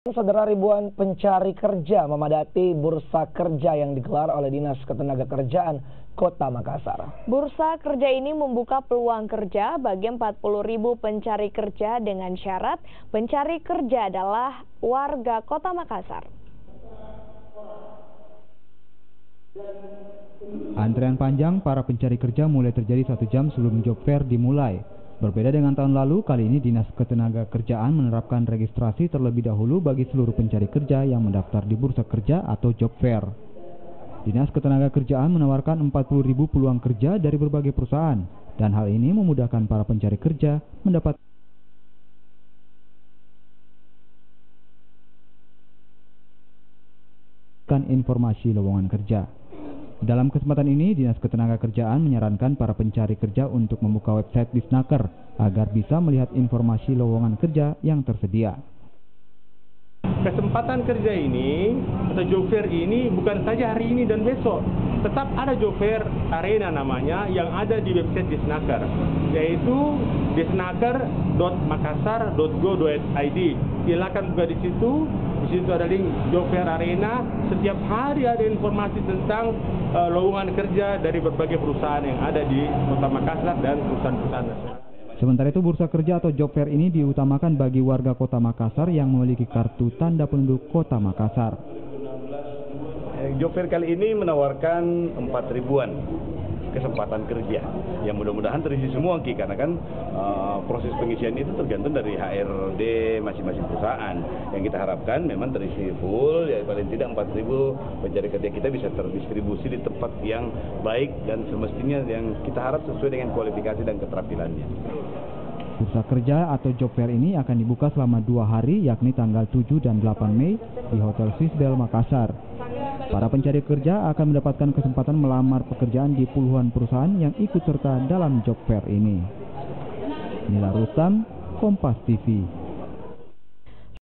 Saudara, ribuan pencari kerja memadati bursa kerja yang digelar oleh Dinas Ketenagakerjaan Kota Makassar. Bursa kerja ini membuka peluang kerja bagi 40.000 pencari kerja dengan syarat pencari kerja adalah warga Kota Makassar. Antrean panjang para pencari kerja mulai terjadi 1 jam sebelum job fair dimulai. Berbeda dengan tahun lalu, kali ini Dinas Ketenagakerjaan menerapkan registrasi terlebih dahulu bagi seluruh pencari kerja yang mendaftar di bursa kerja atau job fair. Dinas Ketenagakerjaan menawarkan 40.000 peluang kerja dari berbagai perusahaan, dan hal ini memudahkan para pencari kerja mendapatkan informasi lowongan kerja. Dalam kesempatan ini, Dinas Ketenagakerjaan menyarankan para pencari kerja untuk membuka website Disnaker agar bisa melihat informasi lowongan kerja yang tersedia. Kesempatan kerja ini atau job fair ini bukan saja hari ini dan besok, tetap ada job fair arena namanya yang ada di website Disnaker, yaitu disnaker.makassar.go.id. Silakan buka di situ. Di situ ada link job fair arena. Setiap hari ada informasi tentang lowongan kerja dari berbagai perusahaan yang ada di Kota Makassar dan perusahaan-perusahaan nasional. Sementara itu, bursa kerja atau job fair ini diutamakan bagi warga Kota Makassar yang memiliki kartu tanda penduduk Kota Makassar. Job fair kali ini menawarkan 4.000-an kesempatan kerja yang mudah-mudahan terisi semua, Ki, karena kan proses pengisian itu tergantung dari HRD masing-masing perusahaan. Yang kita harapkan memang terisi full, ya paling tidak 4.000 pencari kerja kita bisa terdistribusi di tempat yang baik dan semestinya yang kita harap sesuai dengan kualifikasi dan keterampilannya. Bursa kerja atau job fair ini akan dibuka selama 2 hari, yakni tanggal 7 dan 8 Mei di Hotel Swissbell Makassar. Para pencari kerja akan mendapatkan kesempatan melamar pekerjaan di puluhan perusahaan yang ikut serta dalam job fair ini. Nila Rustam, Kompas TV.